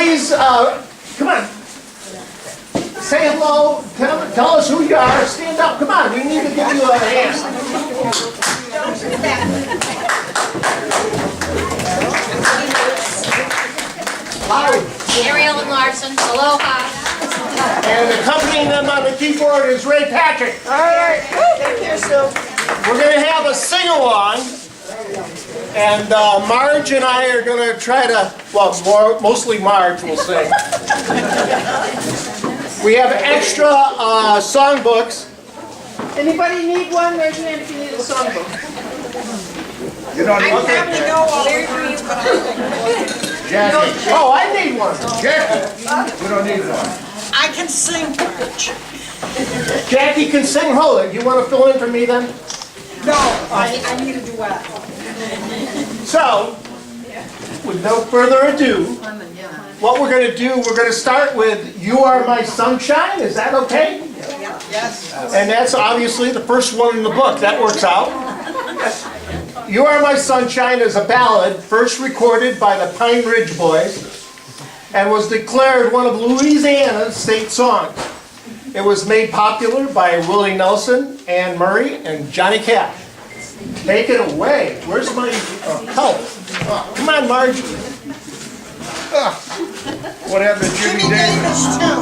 please, come on. Say hello. Tell us who you are. Stand up. Come on. We need to give you a hand. Ariel and Larson, aloha. And accompanying them on the keyboard is Ray Patrick. All right. Take care, Sue. We're going to have a sing-along. And Marge and I are going to try to, well, mostly Marge will sing. We have extra songbooks. Anybody need one? Raise your hand if you need a songbook. You don't need one? Jackie. Oh, I need one. Jackie. You don't need one. I can sing March. Jackie can sing. Hold it. You want to fill in for me then? No, I need a duet. So, with no further ado, what we're going to do, we're going to start with You Are My Sunshine. Is that okay? Yes. And that's obviously the first one in the book. That works out. You Are My Sunshine is a ballad first recorded by the Pine Ridge Boys and was declared one of Louisiana's state songs. It was made popular by Willie Nelson, Anne Murray, and Johnny Cash. Take it away. Where's my help? Come on, Marge. What happened to Jimmy Jimmy Davis? Davis too.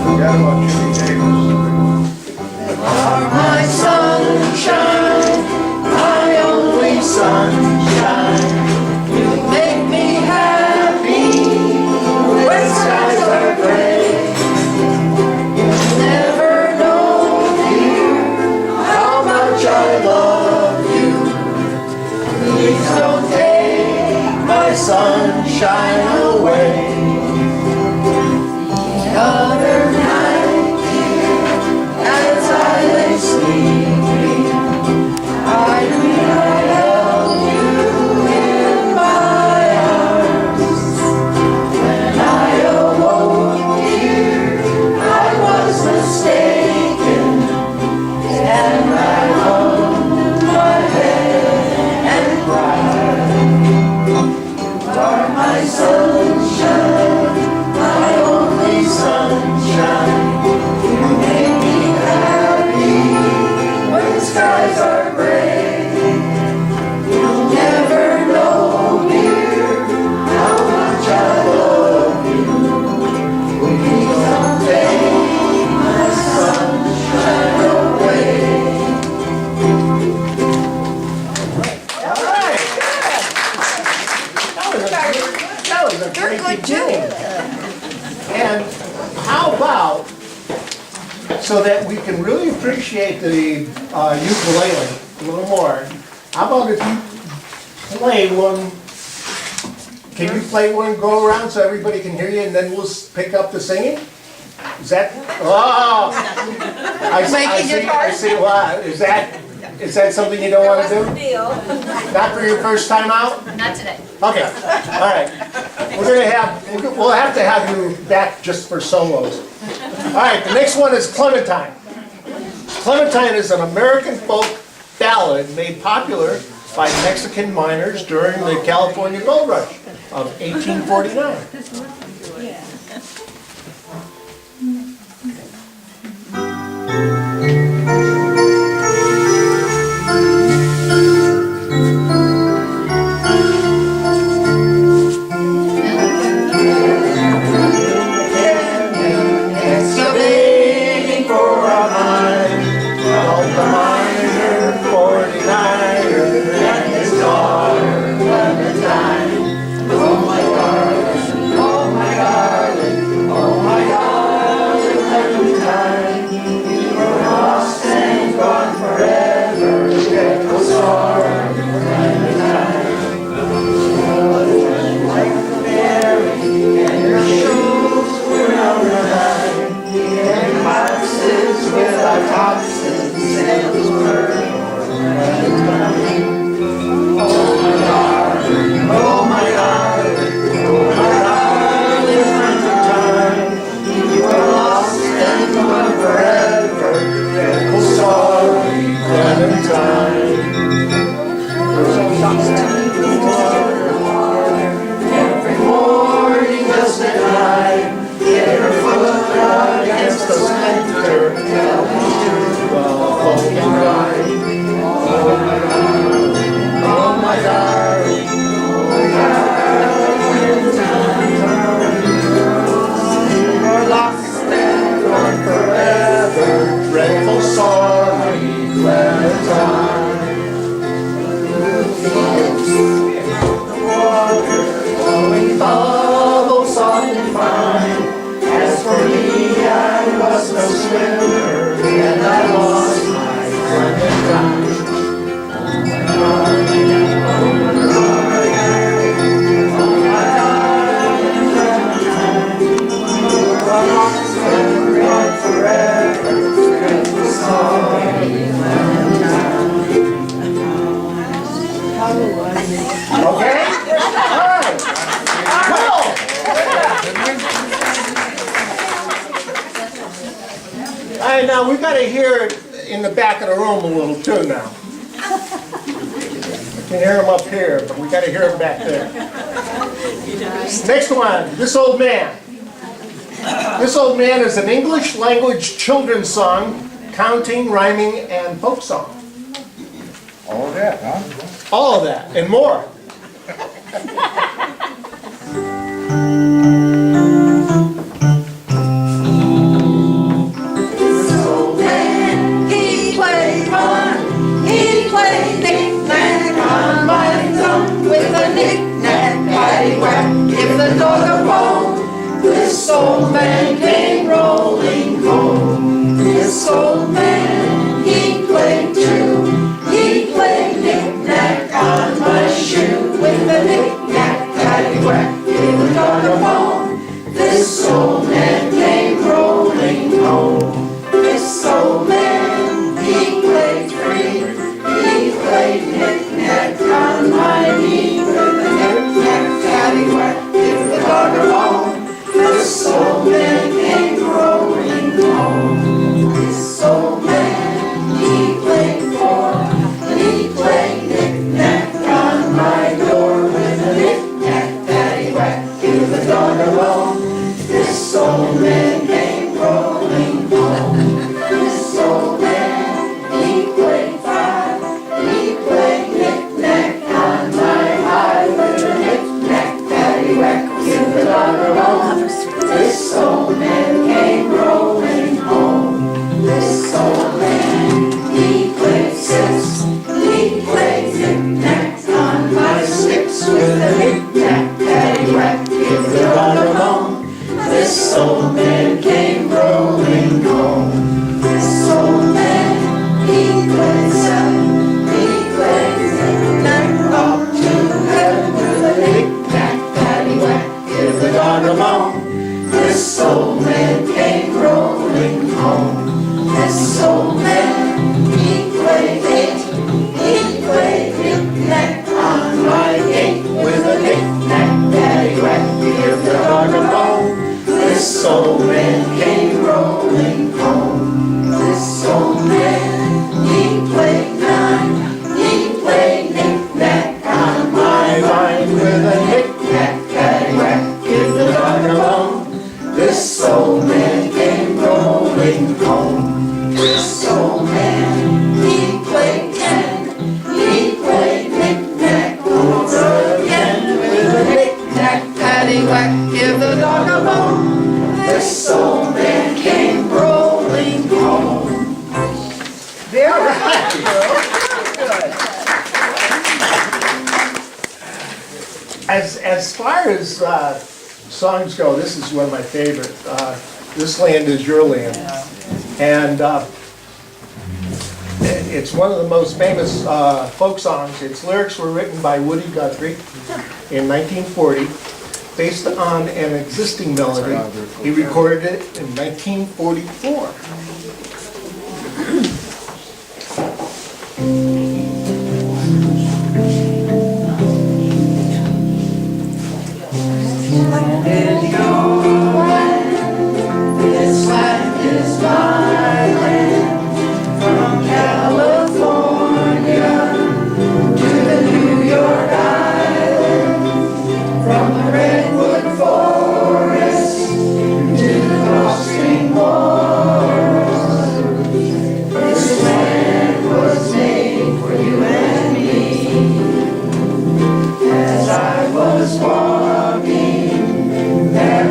Forgot about Jimmy Davis. My sunshine, my only sunshine. You make me happy when skies are gray. You never know, dear, how much I love you. Please don't take my sunshine away. The other night, dear, as I lay sleeping, I dreamed I held you in my arms. When I awoke, dear, I was mistaken, and I hung my head and cried. You are my sunshine, my only sunshine. You make me happy when skies are gray. You'll never know, dear, how much I love you. Please don't take my sunshine away. All right. That was a great beginning. And how about, so that we can really appreciate the ukulele a little more, how about if you play one, can you play one, go around so everybody can hear you, and then we'll pick up the singing? Is that, oh! I see, wow, is that something you don't want to do? Not for your first time out? Not today. Okay, all right. We'll have to have you back just for solos. All right, the next one is Clementine. Clementine is an American folk ballad made popular by Mexican miners during the California Gold Rush of 1849. Excavating for a mine, called the miner 49er and his daughter Clementine. Oh my darling, oh my darling, oh my darling Clementine. You were lost and bubbles soft and fine. As for me, I was no swimmer, and I lost my fun and time. Okay? All right. Cool. All right, now we got to hear it in the back of the room a little too now. I can hear them up here, but we got to hear them back there. Next one, This Old Man. This Old Man is an English language children's song, counting, rhyming, and folk song. All of that, huh? All of that and more. He played fun. He played knick-knack on my thumb with a knick-knack, paddywhack. Give the dog a bone. This old man came rolling home. This old man, he played too. He played knick-knack on my shoe with a knick-knack, paddywhack. Give the dog a bone. This old man came rolling home. This old man, he played free. He played knick-knack on my knee with a knick-knack, paddywhack. Give the dog a bone. This old man came rolling home. This old man, he played four. He played knick-knack on my door with a knick-knack, paddywhack. Give the dog a bone. This old man came rolling home. This old man, he played five. He played knick-knack on my high with a knick-knack, paddywhack. Give the dog a bone. This old man came rolling home. This old man, he played six. He played knick-knack on my sticks with a knick-knack, paddywhack. Give the dog a bone. This old man came rolling home. This old man, he played seven. He played knick-knack up to heaven with a knick-knack, paddywhack. Give the dog a bone. This old man came rolling home. This old man, he played eight. He played knick-knack on my gate with a knick-knack, paddywhack. Give the dog a bone. This old man came rolling home. This old man, he played nine. He played knick-knack on my line with a knick-knack, paddywhack. Give the dog a bone. This old man came rolling home. This old man, he played 10. He played knick-knack over again with a knick-knack, paddywhack. Give the dog a bone. This old man came rolling home. All right. Good. As far as songs go, this is one of my favorite. This Land Is Your Land. And it's one of the most famous folk songs. Its lyrics were written by Woody Guthrie in 1940, based on an existing melody. He recorded it in 1944. This land is my land, from California to the New York Island, from the redwood forest to the Gulf Stream waters. This land was made for you and me. As I was walking, there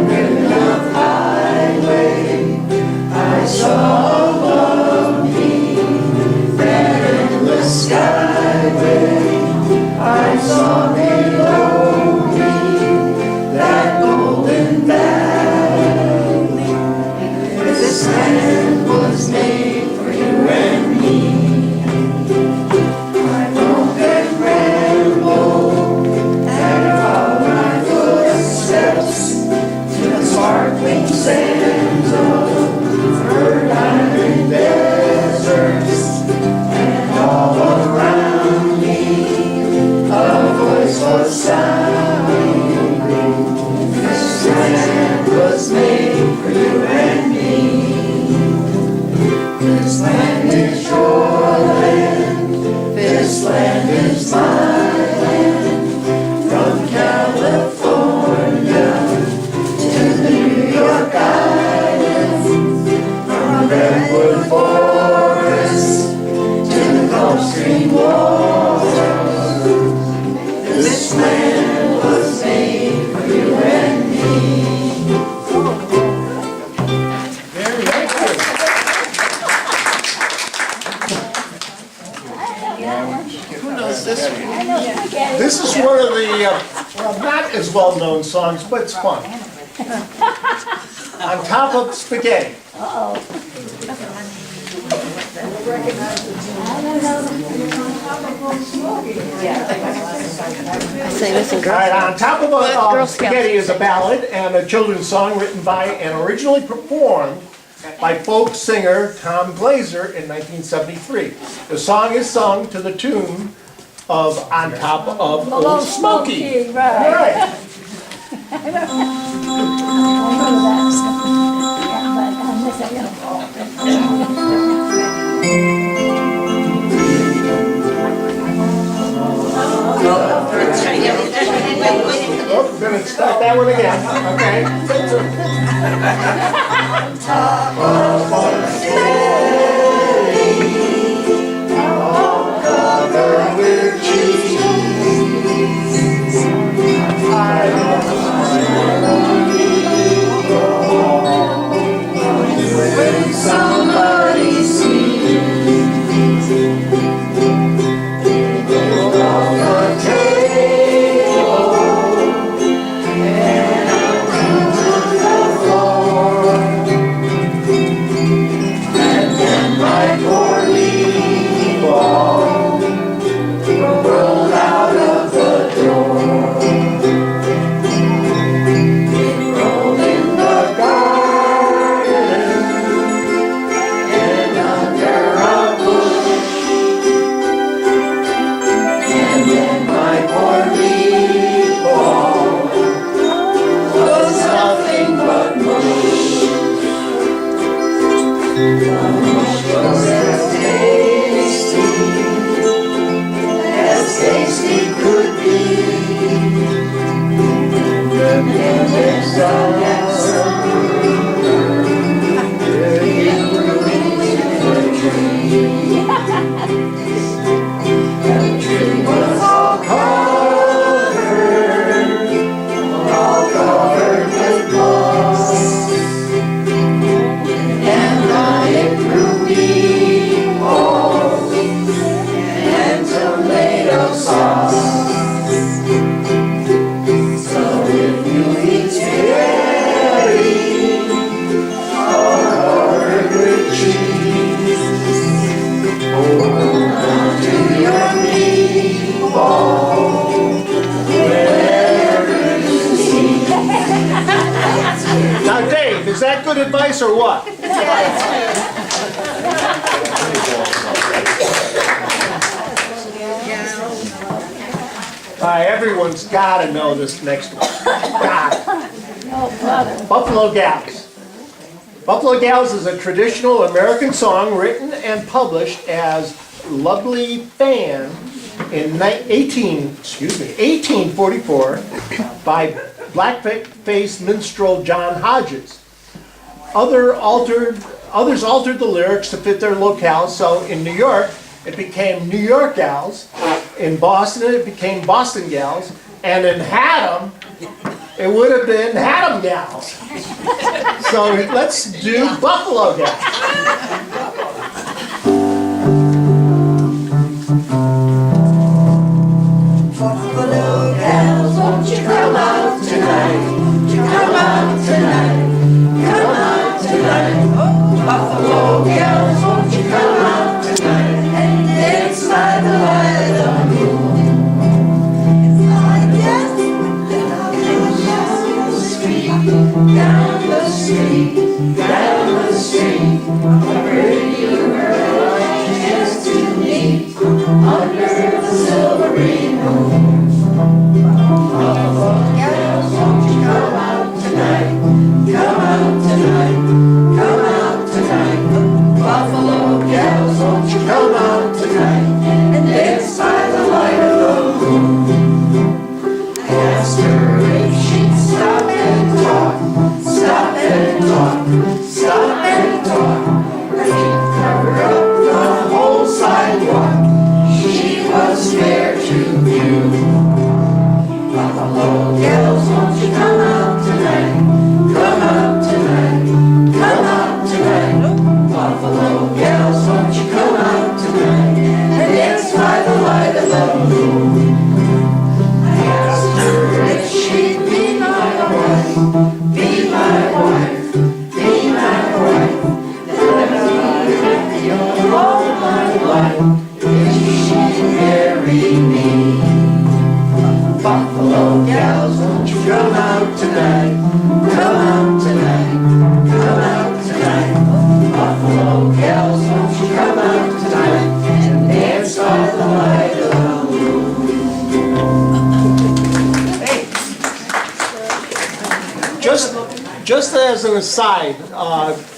well-known songs, but it's fun. On top of spaghetti. Say this in All Girl right, Scouts. on top of Girl spaghetti is a ballad and a children's song written by and originally performed by folk singer Tom Glazer in 1973. The song is sung to the tune of On Top of Old Smoky. All right. Oh, we're gonna start that one again. Okay. Covered with cheese. When somebody sneezes, off the table and onto the floor, and then my poor meatball rolled out of the door. It rolled in the garden and under a bush, and then my poor meatball was nothing but mush. The mush was as tasty could be. And there's some the tree was all covered with moss, and on it grew meatballs and tomato sauce. So if you eat spaghetti covered with cheese, hold on to your meatball wherever you see. Now, Dave, is that good advice or what? All right, everyone's got to know this next one. Got it. Buffalo Gals. Buffalo Gals is a traditional American song written and published as Lovely Fan in 1844 by blackface minstrel John Hodges. Others altered the lyrics to fit their locale, so in New York, it became New York Gals. In Boston, it became Boston Gals. And in Haddam, it would have been Haddam Gals. So let's do Buffalo Gals. Buffalo gals, won't you come out tonight? Won't you come out tonight? Come out tonight. Buffalo gals, won't you come out tonight? And dance by the light of the moon. Yes, down the street, down the street, a pretty girl just to meet under the silvery moon. Buffalo gals, won't you come out tonight? Come out tonight, come out tonight. Buffalo gals, won't you come out tonight? And dance by the light of the moon. I asked her if she'd stop and talk, Just as an aside,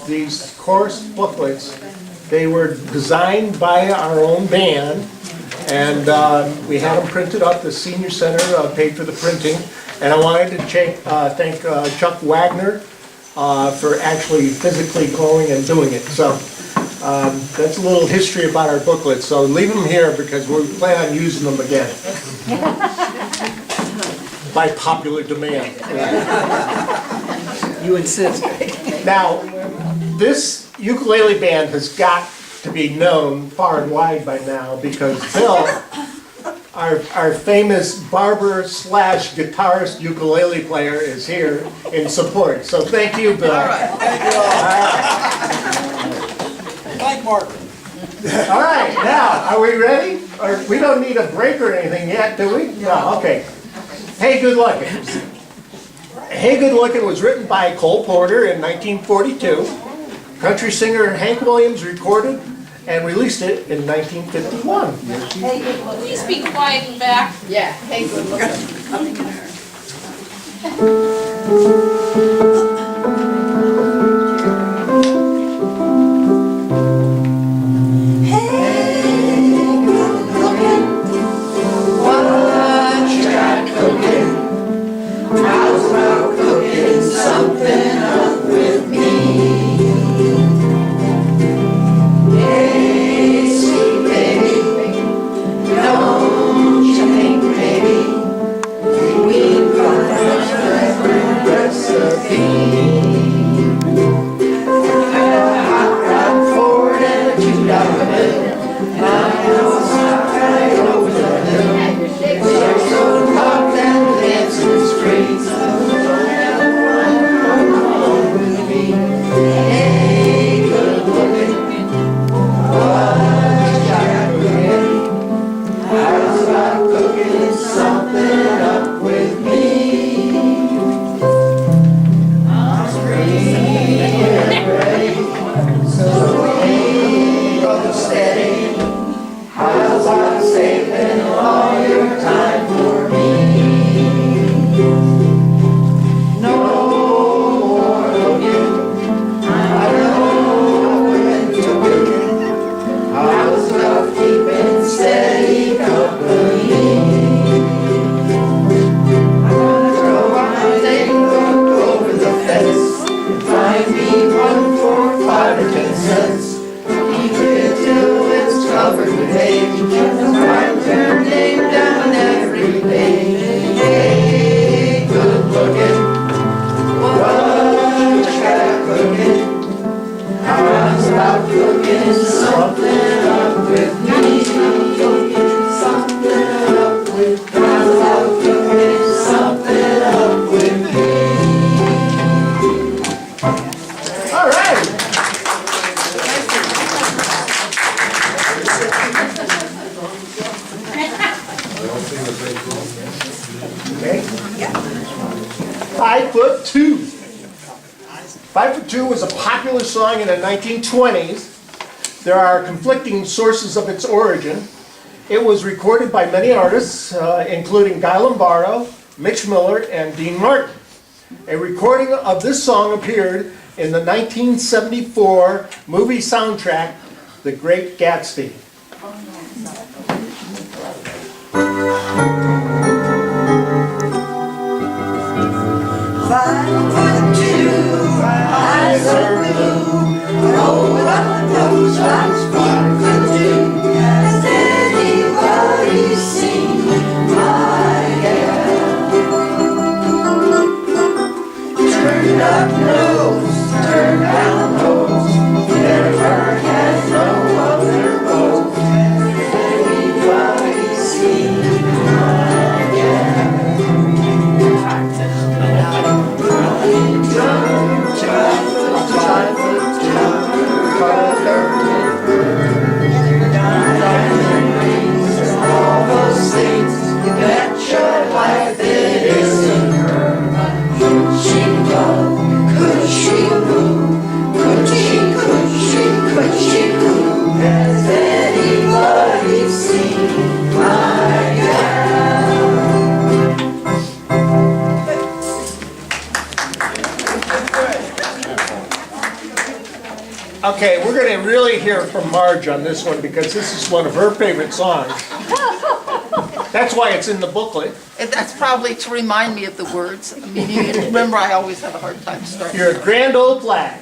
these course booklets, they were designed by our own band, and we had them printed up. The senior center paid for the printing, and I wanted to thank Chuck Wagner for actually physically going and doing it. So that's a little history about our booklets. So leave them here because we plan on using them again. By popular demand. You insist. Now, this ukulele band has got to be known far and wide by now because Bill, our famous barber / guitarist ukulele player, is here in support. So thank you, Bill. All right, thank you all. Thank Mark. All right, now, are we ready? Or we don't need a break or anything yet, do we? No, okay. Hey, Good Lookin'. Hey, Good Lookin' was written by Cole Porter in 1942. Country singer Hank Williams recorded and released it in 1951. Please be quiet in back. Yeah, hey, good looking. Okay? 5'2". 5'2" was a popular song in the 1920s. There are conflicting sources of its origin. It was recorded by many artists, including Guy Lombardo, Mitch Miller, and Dean Martin. A recording of this song appeared in the 1974 movie soundtrack, The Great Gatsby. Eyes are blue. Oh, what those eyes could do. Has anybody seen my gal? Turned up nose, turned down nose. Never has no other rose. Has anybody seen my gal? Could Okay, we're gonna really hear from Marge on this one because this is one of her favorite songs. That's why it's in the booklet. And that's probably to remind me of the words. I mean, remember, I always have a hard time starting. Your Grand Old Flag.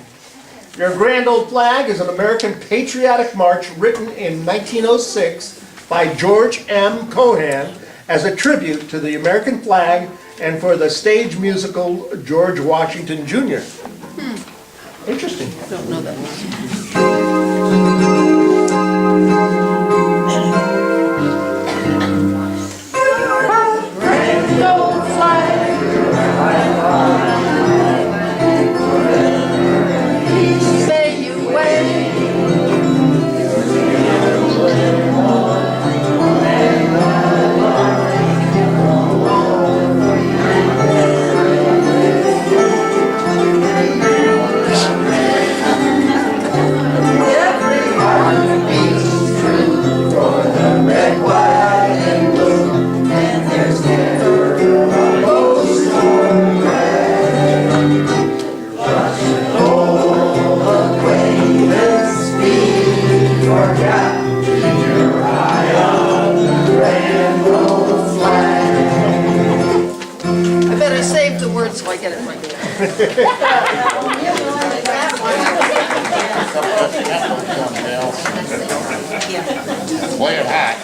Your Grand Old Flag is an American patriotic march written in 1906 by George M. Cohan as a tribute to the American flag and for the stage musical George Washington Jr. Interesting. Don't know that one. Grand old flag, please say you wave. I better save the words so I get it right. Play it hot.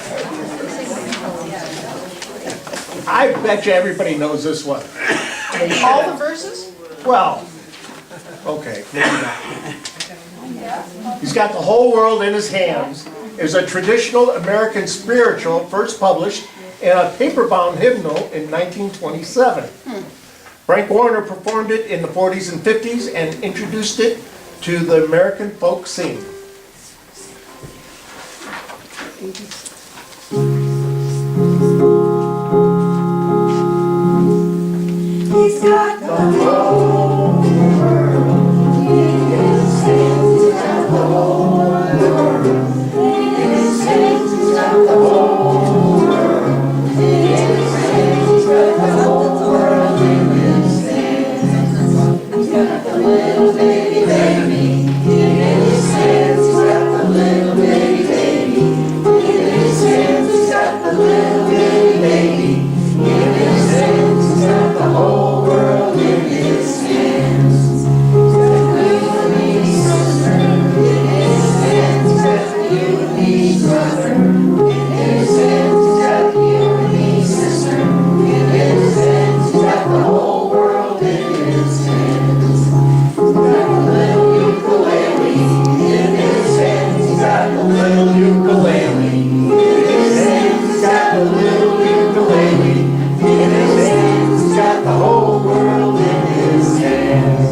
I bet you everybody knows this one. All the verses? Well, okay, maybe not. He's got the whole world in his hands is a traditional American spiritual first published in a paper-bound hymnal in 1927. Frank Warner performed it in the 40s and 50s and introduced it to the American folk scene. He's got the whole world in his hands. He's got the whole world in his hands. He's got the whole world in his hands. He's got the whole world in his hands. He's got the little baby baby in his hands. He's got the little baby baby in his hands. He's got the little baby baby in his hands. He's got the whole world in his hands. He's got the little baby sister in his hands. He's got the little baby brother in his hands. He's got the little baby sister in his hands. He's got the whole world in his hands. He's got the little ukulele in his hands. He's got the little ukulele in his hands. He's got the little ukulele in his hands. He's got the whole world in his hands.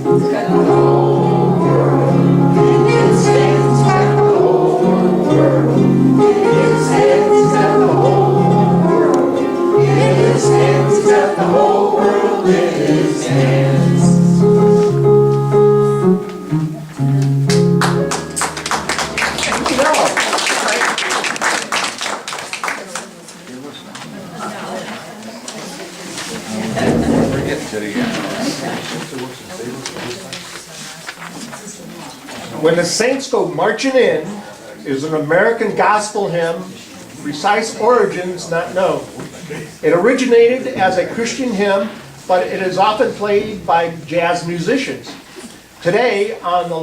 He's got the whole world in his hands. He's got the whole world in his hands. He's got the whole world in his hands. He's got the whole world in his hands. We're getting to the end. When the Saints Go Marching In is an American gospel hymn, precise origins not known. It originated as a Christian hymn, but it is often played by jazz musicians. Today, on the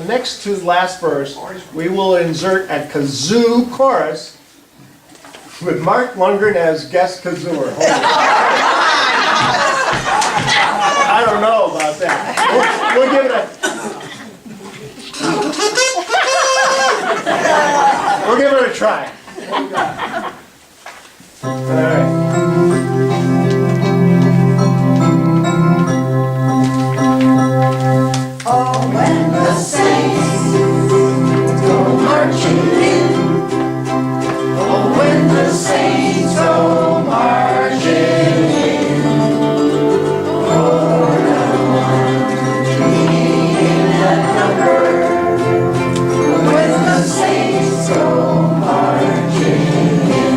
next to last verse, we will insert a kazoo chorus with Mark Lundgren as guest kazooer. I don't know about that. We'll give it a try. All right. Oh, when the saints go marching in. Oh, when the saints go marching in. Oh, to be in that number. When the saints go marching in.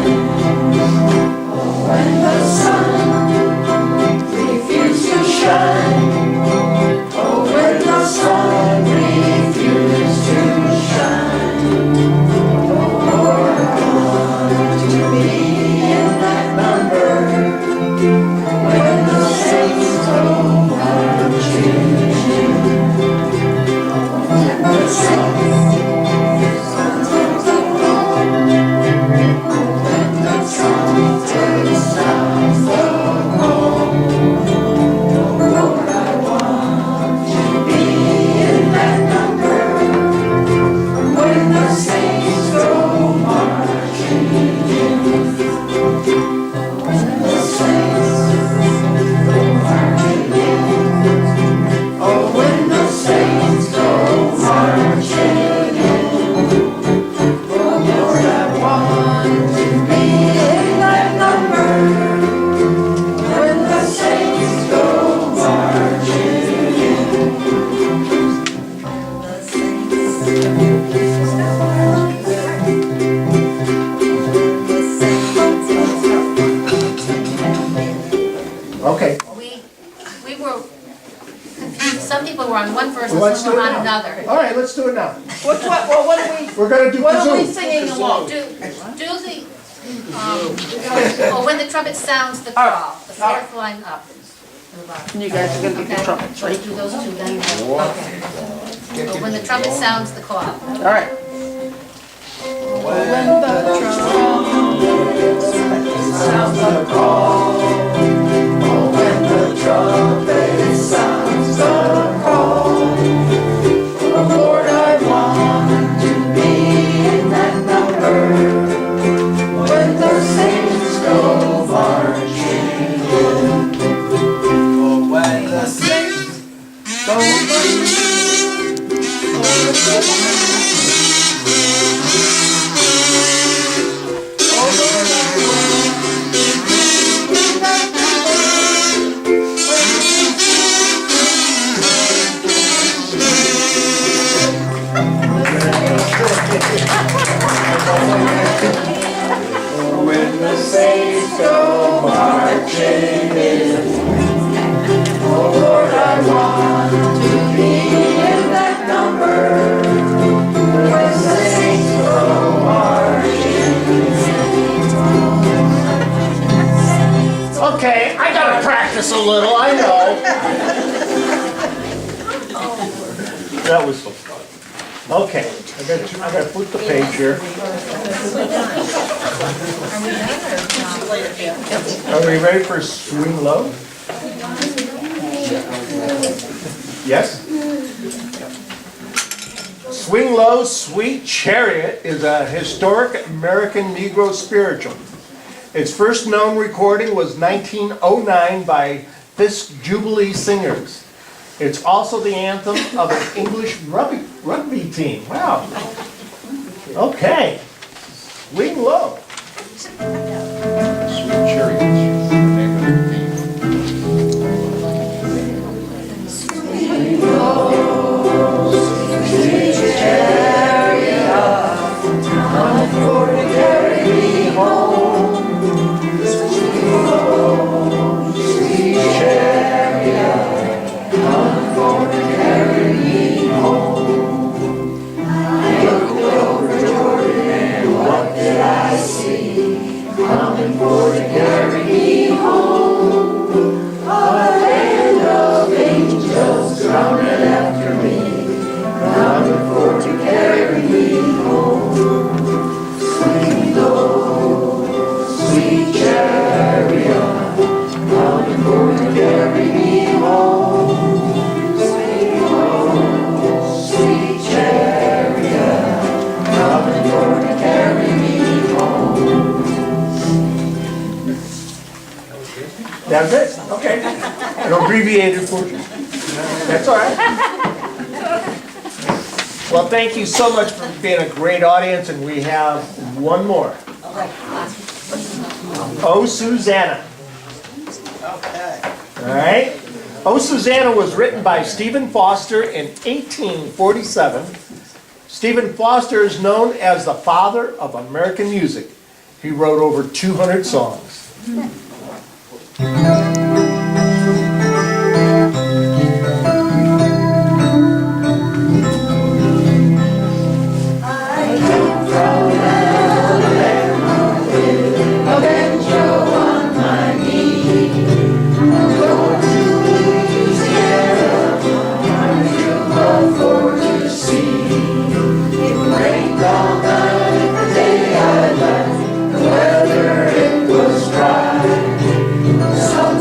Oh, when the sun refused to shine. Oh, when the sun refused were confused. Some people were on one verse Well, and let's some do were it on now. another. All right, let's do it now. What are we, We're gonna do what are we kazoo. singing along? Do the, oh, when the trumpet sounds the call, the fourth line up. Move on. You guys are gonna get the trumpets, So we right? do those two then? Okay. So when the trumpet sounds the call. All right. Lord, I want to be in that number when the saints go marching in. Oh, when the saints go marching oh, Lord, I want to be in that number when the when the saints go marching in. Oh Lord, I want to be in that number when the saints go marching in. Okay, I gotta practice a little, I know. That was so fun. Okay, I gotta flip the page here. Are we ready for Swing Low? Yes? Swing Low, Sweet Chariot is a historic American Negro spiritual. Its first known recording was 1909 by Fisk Jubilee Singers. It's also the anthem of an English rugby team. Wow. Okay. Swing Low. Sweet Chariots, the name of the team. That's it? Okay. An abbreviated portion. That's all right. Well, thank you so much for being a great audience, and we have one more. Oh, Susanna. Okay. All right? Oh, Susanna was written by Stephen Foster in 1847. Stephen Foster is known as the father of American music. He wrote over 200 songs. Some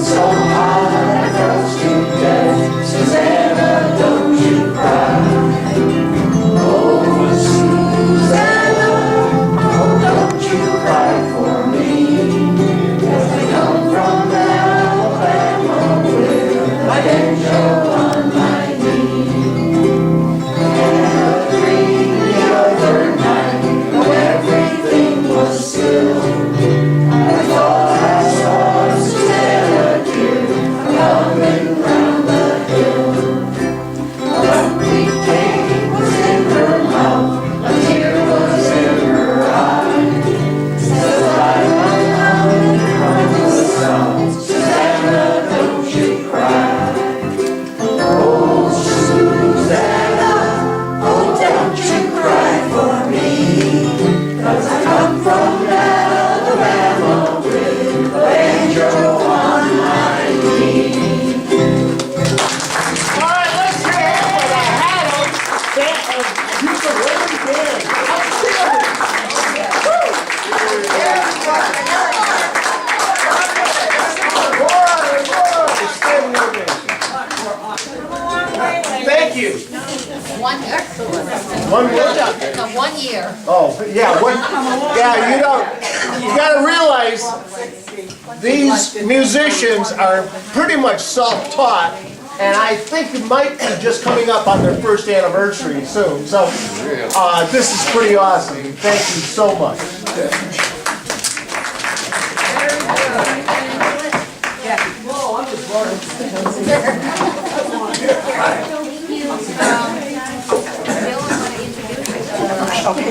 you. 1 year. One more. No, 1 year. Oh, yeah, you gotta realize, these musicians are pretty much self-taught, and I think it might be just coming up on their first anniversary soon, so, this is pretty awesome, thank you so much. Bill, I want to introduce you.